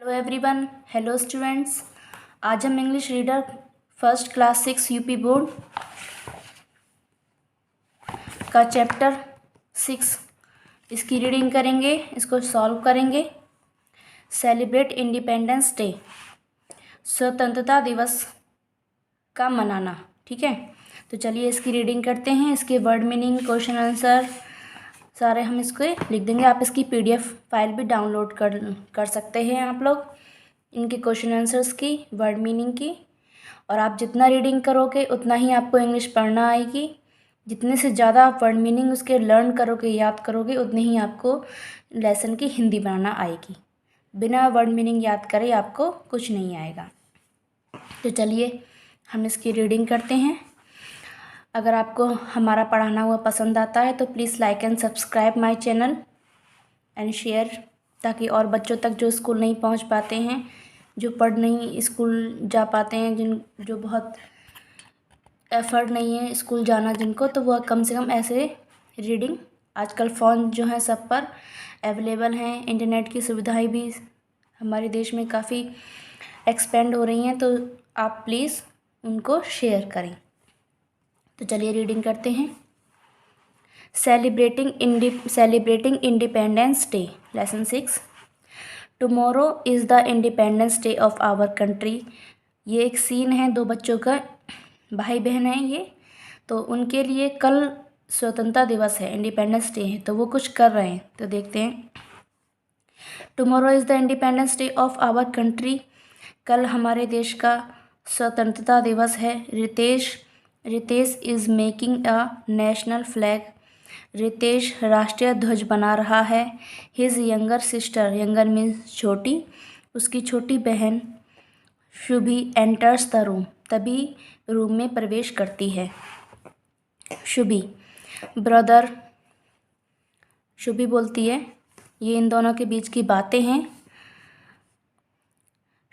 Hello everyone, hello students. आज हम English reader first class 6 UP board का chapter 6 इसकी रीडिंग करेंगे, इसको सॉल्व करेंगे। सेलिब्रेट इंडिपेंडेंस डे, स्वतंत्रता दिवस का मनाना। ठीक है, तो चलिए इसकी रीडिंग करते हैं। इसके वर्ड मीनिंग, क्वेश्चन आंसर सारे हम इसको लिख देंगे। आप इसकी पीडीएफ फाइल भी डाउनलोड कर सकते हैं आप लोग, इनके क्वेश्चन आंसर्स की, वर्ड मीनिंग की। और आप जितना रीडिंग करोगे उतना ही आपको इंग्लिश पढ़ना आएगी। जितने से ज़्यादा आप वर्ड मीनिंग उसके लर्न करोगे, याद करोगे, उतने ही आपको लेसन की हिंदी बनाना आएगी। बिना वर्ड मीनिंग याद करे आपको कुछ नहीं आएगा। तो चलिए हम इसकी रीडिंग करते हैं। अगर आपको हमारा पढ़ाना हुआ पसंद आता है तो please like and subscribe my channel and share, ताकि और बच्चों तक जो स्कूल नहीं पहुंच पाते हैं, जो पढ़ नहीं स्कूल जा पाते हैं, जो बहुत एफर्ट नहीं है स्कूल जाना जिनको, तो वह कम से कम ऐसे रीडिंग, आजकल फ़ोन जो है सब पर अवेलेबल हैं, इंटरनेट की सुविधाएं भी हमारे देश में काफ़ी एक्सपेंड हो रही हैं, तो आप प्लीज़ उनको शेयर करें। तो चलिए रीडिंग करते हैं। Celebrating independence day, lesson 6। Tomorrow is the independence day of our country. ये एक सीन है, दो बच्चों का, भाई बहन हैं ये, तो उनके लिए कल स्वतंत्रता दिवस है, इंडिपेंडेंस डे है, तो वो कुछ कर रहे हैं, तो देखते हैं। Tomorrow is the independence day of our country, कल हमारे देश का स्वतंत्रता दिवस है। Ritesh is making a national flag, Ritesh राष्ट्रीय ध्वज बना रहा है। His younger sister, younger means छोटी, उसकी छोटी बहन शुभी एंटर्स द रूम, तभी रूम में प्रवेश करती है। शुभी ब्रदर, शुभी बोलती है, ये इन दोनों के बीच की बातें हैं।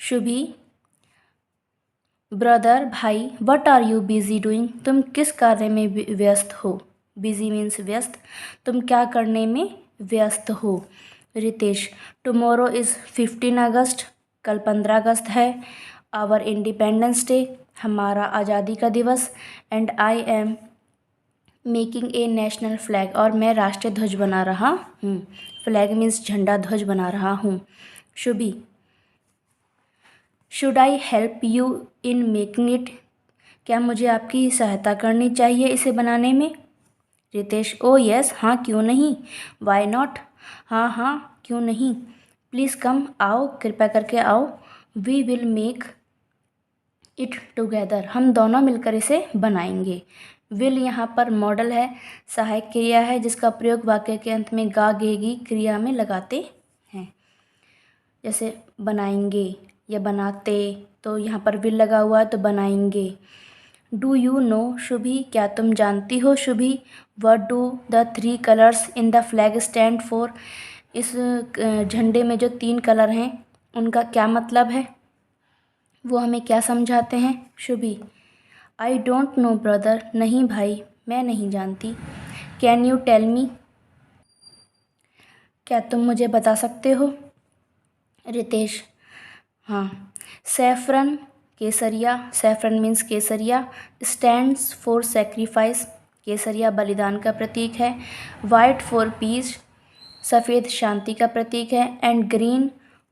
शुभी ब्रदर, भाई, what are you busy doing, तुम किस कार्य में व्यस्त हो। बिजी मीन्स व्यस्त, तुम क्या करने में व्यस्त हो। रितेश, टुमारो इज़ 15 अगस्त, कल 15 अगस्त है। आवर इंडिपेंडेंस डे, हमारा आज़ादी का दिवस। And I am making a national flag, और मैं राष्ट्रीय ध्वज बना रहा हूँ। फ्लैग मीन्स झंडा, ध्वज बना रहा हूँ। Shubhi, should I help you in making it, क्या मुझे आपकी सहायता करनी चाहिए इसे बनाने में। रितेश, ओ यस, हाँ क्यों नहीं। वाई नॉट, हाँ हाँ क्यों नहीं। प्लीज़ कम, आओ, कृपया करके आओ। We will make it together, हम दोनों मिलकर इसे बनाएंगे। विल यहाँ पर मॉडल है, सहायक क्रिया है, जिसका प्रयोग वाक्य के अंत में गा गेगी क्रिया में लगाते हैं। जैसे बनाएंगे या बनाते, तो यहाँ पर विल लगा हुआ है, तो बनाएंगे। डू यू नो शुभी, क्या तुम जानती हो Shubhi, what do the 3 colours in the flag stand for, इस झंडे में जो 3 कलर हैं उनका क्या मतलब है, वो हमें क्या समझाते हैं। Shubhi, I don't know brother, नहीं भाई मैं नहीं जानती। कैन यू टेल मी, क्या तुम मुझे बता सकते हो। रितेश, हाँ। सैफरन, केसरिया, सैफरन मीन्स केसरिया। स्टैंड्स फॉर सेक्रीफाइस, केसरिया बलिदान का प्रतीक है। वाइट फॉर पीस, सफ़ेद शांति का प्रतीक है। And green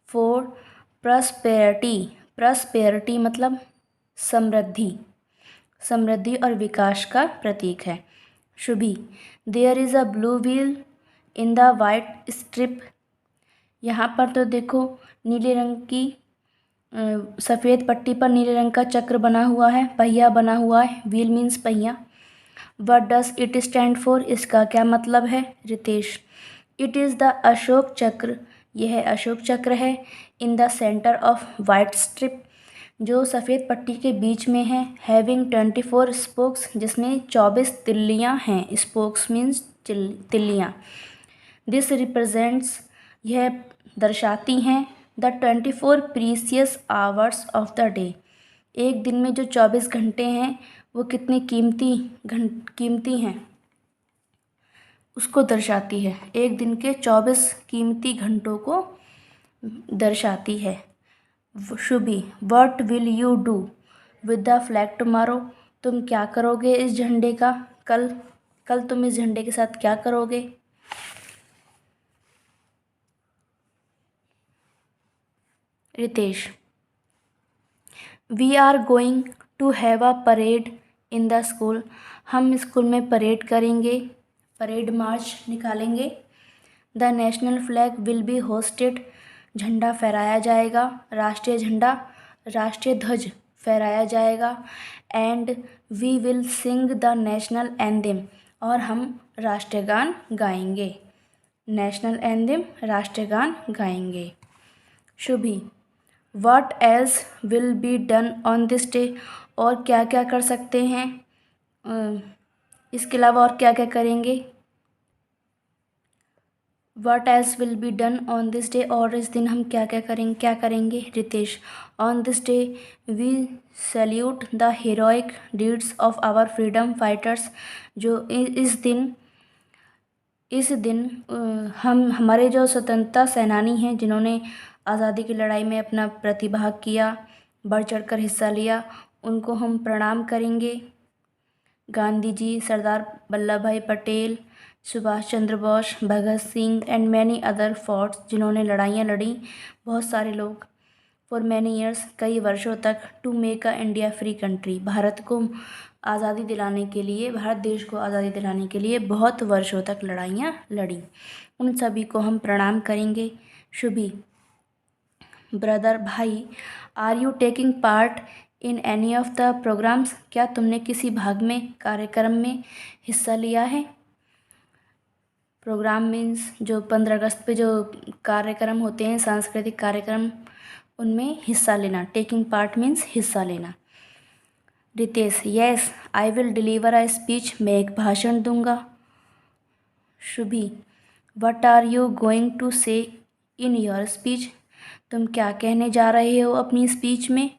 for prosperity, prosperity मतलब समृद्धि, समृद्धि और विकास का प्रतीक है। Shubhi, there is a blue wheel in the white strip, यहाँ पर तो देखो नीले रंग की सफ़ेद पट्टी पर नीले रंग का चक्र बना हुआ है, पहिया बना हुआ है। व्हील मीन्स पहिया। What does it stand for, इसका क्या मतलब है। Ritesh, it is the Ashoka Chakra, यह अशोक चक्र है। In the centre of white strip, जो सफ़ेद पट्टी के बीच में है। हैविंग 24 स्पोक्स, जिसमें 24 तिल्लियाँ हैं। स्पोक्स मीन्स तिल्लियाँ। दिस रिप्रेजेंट्स, यह दर्शाती हैं the 24 precious hours of the day, एक दिन में जो 24 घंटे हैं वो कितने कीमती हैं उसको दर्शाती है। एक दिन के 24 कीमती घंटों को दर्शाती है। Shubhi, what will you do with the flag tomorrow? तुम क्या करोगे इस झंडे का कल? कल तुम इस झंडे के साथ क्या करोगे? Ritesh, we are going to have a parade in the school. हम स्कूल में परेड करेंगे, परेड मार्च निकालेंगे। The national flag will be hosted, झंडा फहराया जाएगा, राष्ट्रीय झंडा, राष्ट्रीय ध्वज फहराया जाएगा। And we will sing the national anthem, और हम राष्ट्रीय गान गाएंगे। नेशनल एंथम, राष्ट्रीय गान गाएंगे। Shubhi, what else will be done on this day? और क्या क्या कर सकते हैं, इसके अलावा और क्या क्या करेंगे? What else will be done on this day, और इस दिन हम क्या करेंगे? Ritesh, on this day we salute the heroic deeds of our freedom fighters. जो इस दिन हम हमारे जो स्वतंत्रता सेनानी हैं, जिन्होंने आज़ादी की लड़ाई में अपना प्रतिभाग किया, बढ़ चढ़कर हिस्सा लिया, उनको हम प्रणाम करेंगे। गांधी जी, सरदार वल्लभ भाई Patel, Subhash Chandra Bose, Bhagat Singh and many other फॉर्ट्स, जिन्होंने लड़ाइयाँ लड़ी, बहुत सारे लोग, फॉर मैनी ईयर्स, कई वर्षों तक, to make a India free country, Bharat को आज़ादी दिलाने के लिए, भारत देश को आज़ादी दिलाने के लिए बहुत वर्षों तक लड़ाइयाँ लड़ी। उन सभी को हम प्रणाम करेंगे। शुभी, ब्रदर, भाई, are you taking part in any of the programs? क्या तुमने किसी भाग में, कार्यक्रम में हिस्सा लिया है? प्रोग्राम मीन्स जो 15 अगस्त पे जो कार्यक्रम होते हैं, सांस्कृतिक कार्यक्रम, उनमें हिस्सा लेना। टेकिंग पार्ट मीन्स हिस्सा लेना। Ritesh, yes I will deliver a speech, मैं एक भाषण दूंगा। Shubhi, what are you going to say in your speech? तुम क्या कहने जा रहे हो अपनी स्पीच में?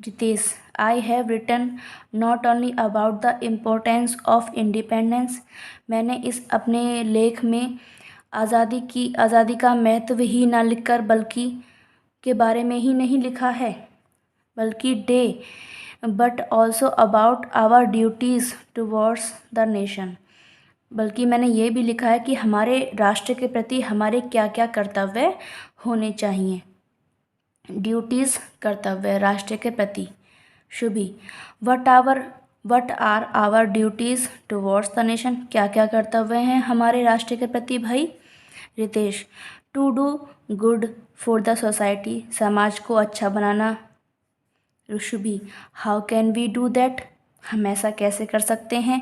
Ritesh, I have written not only about the importance of independence, मैंने इस अपने लेख में आज़ादी का महत्व ही ना लिखकर बल्कि के बारे में ही नहीं लिखा है, बल्कि day, but also about our duties towards the nation, बल्कि मैंने ये भी लिखा है कि हमारे राष्ट्र के प्रति हमारे क्या क्या कर्तव्य होने चाहिए। ड्यूटीज़, कर्तव्य, राष्ट्र के प्रति। Shubhi, what are our duties towards the nation, क्या क्या कर्तव्य हैं हमारे राष्ट्र के प्रति भाई? Ritesh, to do good for the society, समाज को अच्छा बनाना। Shubhi, how can we do that, हम ऐसा कैसे कर सकते हैं?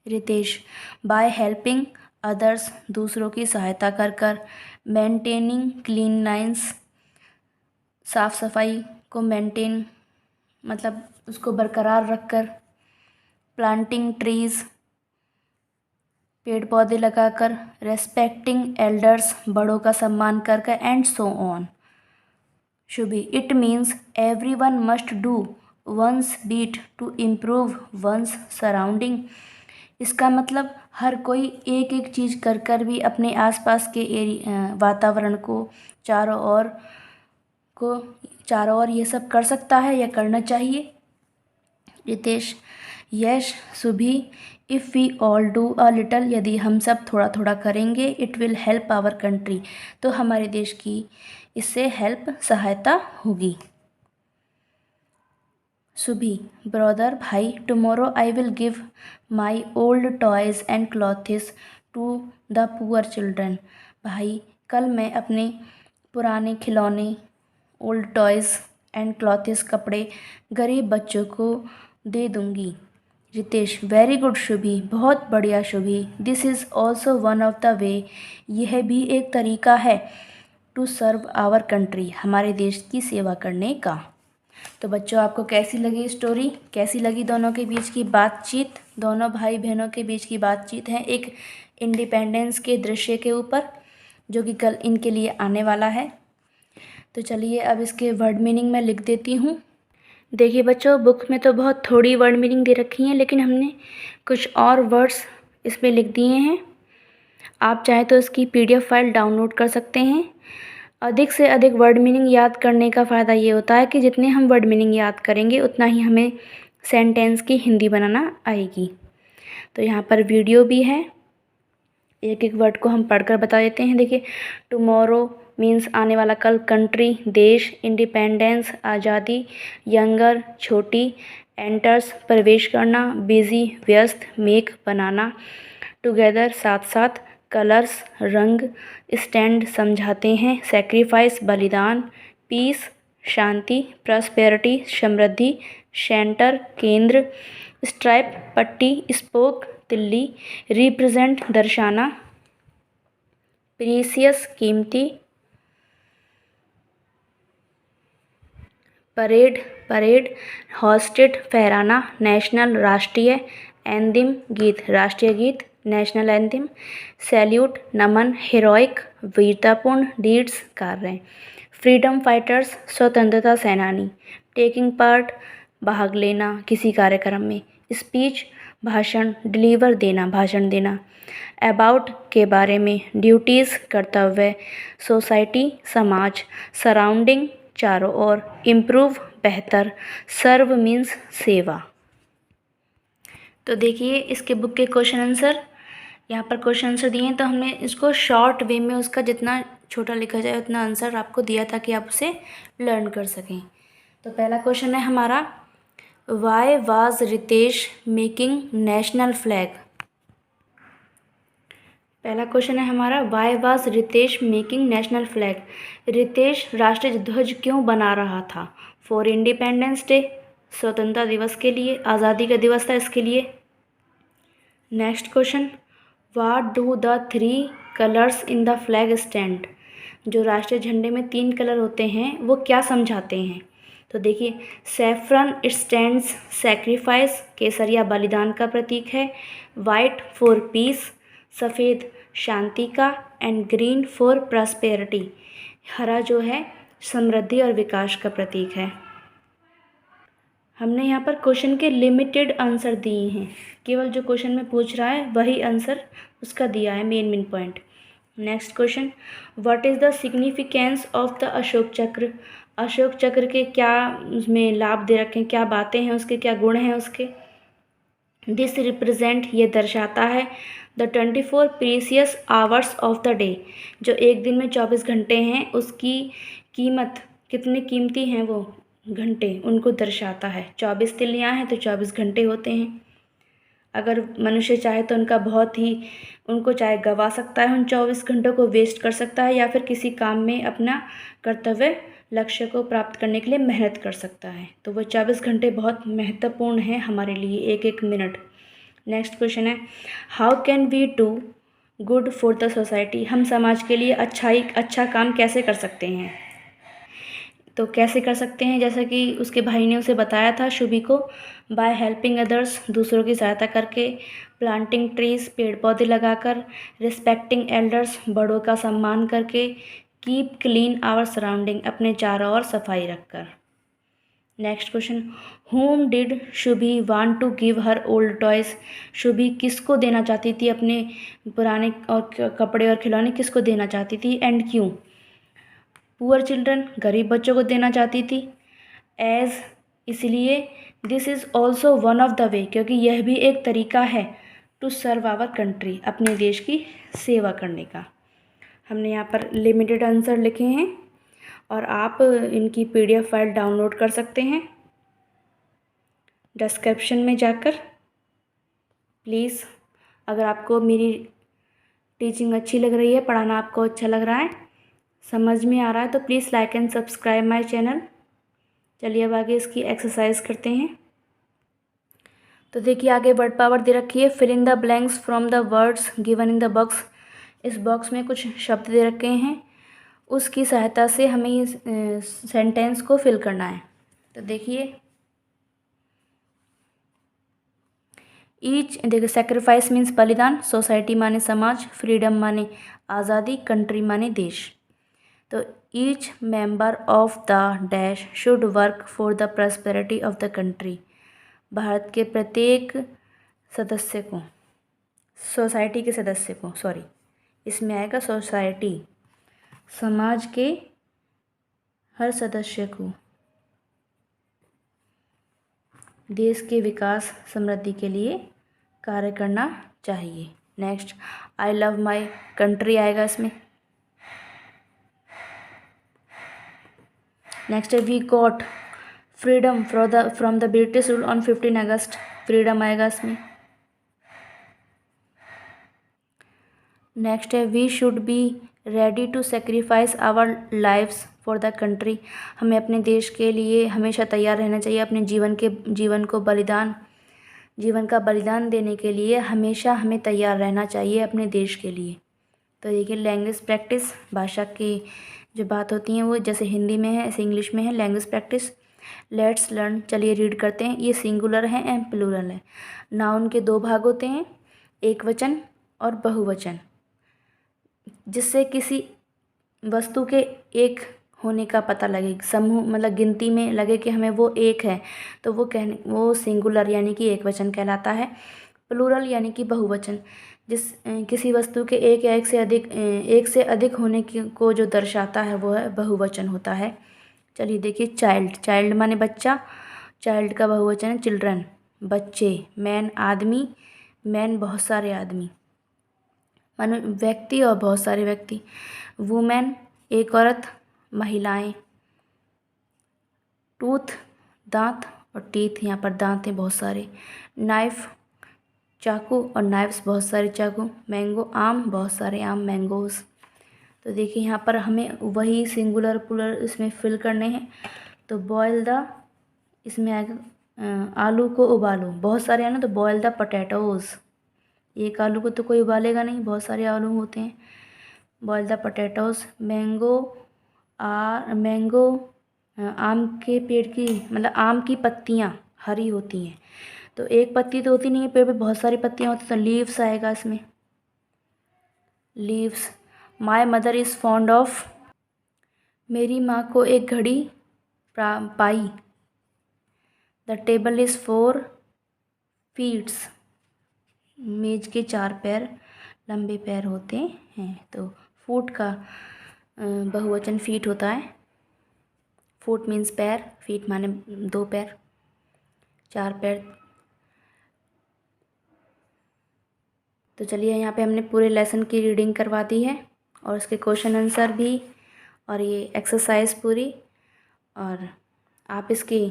रितेश, बाय हेल्पिंग अदर्स, दूसरों की सहायता कर कर। मेंटेनिंग क्लीननेस, साफ़ सफाई को मेंटेन मतलब उसको बरकरार रखकर। प्लांटिंग ट्रीज़, पेड़ पौधे लगाकर। रेस्पेक्टिंग एल्डर्स, बड़ों का सम्मान कर कर। And so on. Shubhi, it means every one must do one's bit to improve one's surrounding, इसका मतलब हर कोई एक एक चीज़ कर कर भी अपने आसपास के वातावरण को, चारों ओर ये सब कर सकता है या करना चाहिए। Ritesh, yes Shubhi, if we all do a little, यदि हम सब थोड़ा थोड़ा करेंगे, it will help our country, तो हमारे देश की इससे हेल्प, सहायता होगी। सुभी, ब्रदर, भाई, tomorrow I will give my old toys and clothes to the poor children, भाई, कल मैं अपने पुराने खिलौने, ओल्ड टॉयज़ एंड क्लॉथ्स, कपड़े, गरीब बच्चों को दे दूंगी। रितेश, वेरी गुड शुभी, बहुत बढ़िया Shubhi. This is also one of the way, यह भी एक तरीका है, टू सर्व आवर कंट्री, हमारे देश की सेवा करने का। तो बच्चों, आपको कैसी लगी स्टोरी, कैसी लगी दोनों के बीच की बातचीत? दोनों भाई बहनों के बीच की बातचीत है एक इंडिपेंडेंस के दृश्य के ऊपर, जो कि कल इनके लिए आने वाला है। तो चलिए अब इसके वर्ड मीनिंग मैं लिख देती हूँ। देखिए बच्चों, बुक में तो बहुत थोड़ी वर्ड मीनिंग दे रखी हैं, लेकिन हमने कुछ और वर्ड्स इसमें लिख दिए हैं। आप चाहे तो इसकी PDF फाइल डाउनलोड कर सकते हैं अधिक से अधिक वर्ड मीनिंग याद करने का फ़ायदा ये होता है कि जितने हम वर्ड मीनिंग याद करेंगे उतना ही हमें सेंटेंस की हिंदी बनाना आएगी। तो यहाँ पर वीडियो भी है, एक एक वर्ड को हम पढ़कर बता देते हैं। देखिए, टुमारो मीन्स आने वाला कल, कंट्री देश, इंडिपेंडेंस आज़ादी, यंगर छोटी, एंटर्स प्रवेश करना, बिजी व्यस्त, मेक बनाना, टुगेदर साथ साथ, कलर्स रंग, स्टैंड समझाते हैं, सेक्रीफाइस बलिदान, पीस शांति, प्रॉस्पेरिटी समृद्धि, सेंटर केंद्र, स्ट्राइप पट्टी, स्पोक तिल्ली, रिप्रेजेंट दर्शाना, प्रीसियस कीमती, परेड परेड, हॉस्टेड फहराना, नेशनल राष्ट्रीय, एंथिम गीत राष्ट्रीय गीत, नेशनल एंथिम, सैल्यूट नमन, हीरोइक वीरतापूर्ण डीड्स कार्य, फ्रीडम फाइटर्स स्वतंत्रता सेनानी, टेकिंग पार्ट भाग लेना किसी कार्यक्रम में, स्पीच भाषण, डिलीवर देना भाषण देना, अबाउट के बारे में, ड्यूटीज़ कर्तव्य, सोसाइटी समाज, सराउंडिंग चारों ओर, इम्प्रूव बेहतर, सर्व मीन्स सेवा। तो देखिए इसके बुक के क्वेश्चन आंसर, यहाँ पर क्वेश्चन आंसर दिए हैं, तो हमने इसको शॉर्ट वे में उसका जितना छोटा लिखा जाए उतना आंसर आपको दिया ताकि आप उसे लर्न कर सकें। तो पहला क्वेश्चन है हमारा, why was Ritesh making national flag. पहला क्वेश्चन है हमारा, why was Ritesh making national flag. Ritesh राष्ट्रीय ध्वज क्यों बना रहा था? फॉर इंडिपेंडेंस डे, स्वतंत्रता दिवस के लिए, आज़ादी का दिवस था इसके लिए। Next question, what do the 3 colours in the flag stand. जो राष्ट्रीय झंडे में 3 कलर होते हैं वो क्या समझाते हैं? तो देखिए, सैफरन इट स्टैंड्स सैक्रिफाइस, केसरिया बलिदान का प्रतीक है, वाइट फॉर पीस सफ़ेद शांति का, एंड ग्रीन फॉर प्रॉस्पेरिटी, हरा जो है समृद्धि और विकास का प्रतीक है। हमने यहाँ पर क्वेश्चन के लिमिटेड आंसर दिए हैं, केवल जो क्वेश्चन में पूछ रहा है वही आंसर उसका दिया है, main point. Next question, what is the significance of the Ashoka चक्र। अशोक चक्र के क्या उसमें लाभ दे रखे हैं, क्या बातें हैं उसके, क्या गुण हैं उसके। दिस रिप्रेजेंट, ये दर्शाता है, the 24 precious hours of the day, जो एक दिन में 24 घंटे हैं उसकी कीमत, कितने कीमती हैं वो घंटे, उनको दर्शाता है। 24 तिल्लियाँ हैं तो 24 घंटे होते हैं। अगर मनुष्य चाहे तो उनको चाहे गवा सकता है, उन 24 घंटों को वेस्ट कर सकता है, या फिर किसी काम में अपना कर्तव्य लक्ष्य को प्राप्त करने के लिए मेहनत कर सकता है। तो वो 24 घंटे बहुत महत्वपूर्ण हैं हमारे लिए, एक एक मिनट। नेक्स्ट क्वेश्चन है, how can we do good for the society. हम समाज के लिए अच्छा काम कैसे कर सकते हैं? तो कैसे कर सकते हैं, जैसा कि उसके भाई ने उसे बताया था शुभी को, बाय हेल्पिंग अदर्स, दूसरों की सहायता करके, प्लांटिंग ट्रीज, पेड़ पौधे लगाकर, रिस्पेक्टिंग एल्डर्स, बड़ों का सम्मान करके, कीप क्लीन आवर सराउंडिंग, अपने चारों ओर सफाई रखकर। Next question, whom did Shubhi want to give her old toys. शुभी किसको देना चाहती थी अपने पुराने और कपड़े और खिलौने किसको देना चाहती थी, एंड क्यों? पुअर चिल्ड्रन, गरीब बच्चों को देना चाहती थी, एज इसलिए, this is also one of the way, क्योंकि यह भी एक तरीका है, टू सर्व आवर कंट्री, अपने देश की सेवा करने का। हमने यहाँ पर लिमिटेड आंसर लिखे हैं और आप इनकी PDF फाइल डाउनलोड कर सकते हैं डिस्क्रिप्शन में जाकर। प्लीज़, अगर आपको मेरी टीचिंग अच्छी लग रही है, पढ़ाना आपको अच्छा लग रहा है, समझ में आ रहा है, तो please like and subscribe my channel. चलिए अब आगे इसकी एक्सरसाइज करते हैं। तो देखिए आगे वर्ड पावर दे रखी है, fill in the blanks from the words given in the box. इस बॉक्स में कुछ शब्द दे रखे हैं, उसकी सहायता से हमें इस सेंटेंस को फिल करना है। तो देखिए, देखिए सेक्रीफाइस मीन्स बलिदान, सोसाइटी माने समाज, फ्रीडम माने आज़ादी, कंट्री माने देश। तो each member of the dash should work for the prosperity of the country. Bharat के प्रत्येक सदस्य को, सोसाइटी के सदस्य को, इसमें आएगा सोसाइटी, समाज के हर सदस्य को देश के विकास समृद्धि के लिए कार्य करना चाहिए। Next, I love my country आएगा इसमें। नेक्स्ट है we got freedom from the British rule on 15 August, freedom आएगा इसमें। नेक्स्ट है we should be ready to sacrifice our lives for the country, हमें अपने देश के लिए हमेशा तैयार रहना चाहिए, अपने जीवन का बलिदान देने के लिए हमेशा हमें तैयार रहना चाहिए अपने देश के लिए। तो देखिए लैंग्वेज प्रैक्टिस, भाषा की जो बात होती हैं वो जैसे हिंदी में है ऐसे इंग्लिश में है। लैंग्वेज प्रैक्टिस, लेट्स लर्न, चलिए रीड करते हैं। ये सिंगुलर है एंड प्लूरल है। नाउन के दो भाग होते हैं, एक वचन और बहुवचन। जिससे किसी वस्तु के एक होने का पता लगे, समूह मतलब गिनती में लगे कि हमें वो एक है, तो वो सिंगुलर यानी कि एक वचन कहलाता है। प्लूरल यानी कि बहुवचन, किसी वस्तु के एक या एक से अधिक होने को जो दर्शाता है वो है बहुवचन होता है। चलिए देखिए चाइल्ड, चाइल्ड माने बच्चा, चाइल्ड का बहुवचन है चिल्ड्रन, बच्चे। मैन आदमी, मैन बहुत सारे आदमी माने व्यक्ति और बहुत सारे व्यक्ति। वुमेन एक औरत, महिलाएं। टूथ दांत और टीथ यहाँ पर दांत हैं बहुत सारे। नाइफ चाकू और नाइफ्स बहुत सारे चाकू। मैंगो आम, बहुत सारे आम मैंगोज। तो देखिए यहाँ पर हमें वही सिंगुलर प्लूरल इसमें फिल करने हैं। तो बॉयल द, इसमें आएगा आलू को उबालो, बहुत सारे हैं ना, तो बॉयल द पोटैटोज़। एक आलू को तो कोई उबालेगा नहीं, बहुत सारे आलू होते हैं। Boil the potatoes. मैंगो आम के पेड़ की मतलब आम की पत्तियाँ हरी होती हैं, तो एक पत्ती तो होती नहीं है पेड़ पे, बहुत सारी पत्तियाँ होती हैं, तो लीव्स आएगा इसमें, leaves. My mother is fond of, मेरी माँ को एक घड़ी पाई। द टेबल इज़ 4 फीट्स, मेज के 4 पैर लंबे पैर होते हैं। तो फुट का बहुवचन फीट होता है। फुट मीन्स पैर, फीट माने 2 पैर, 4 पैर। तो चलिए यहाँ पे हमने पूरे लेसन की रीडिंग करवा दी है और उसके क्वेश्चन आंसर भी और ये एक्सरसाइज पूरी। और आप इसकी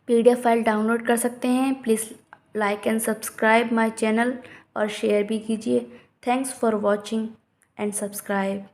PDF फाइल डाउनलोड कर सकते हैं। Please like and subscribe my channel और शेयर भी कीजिए। Thanks for watching and subscribe.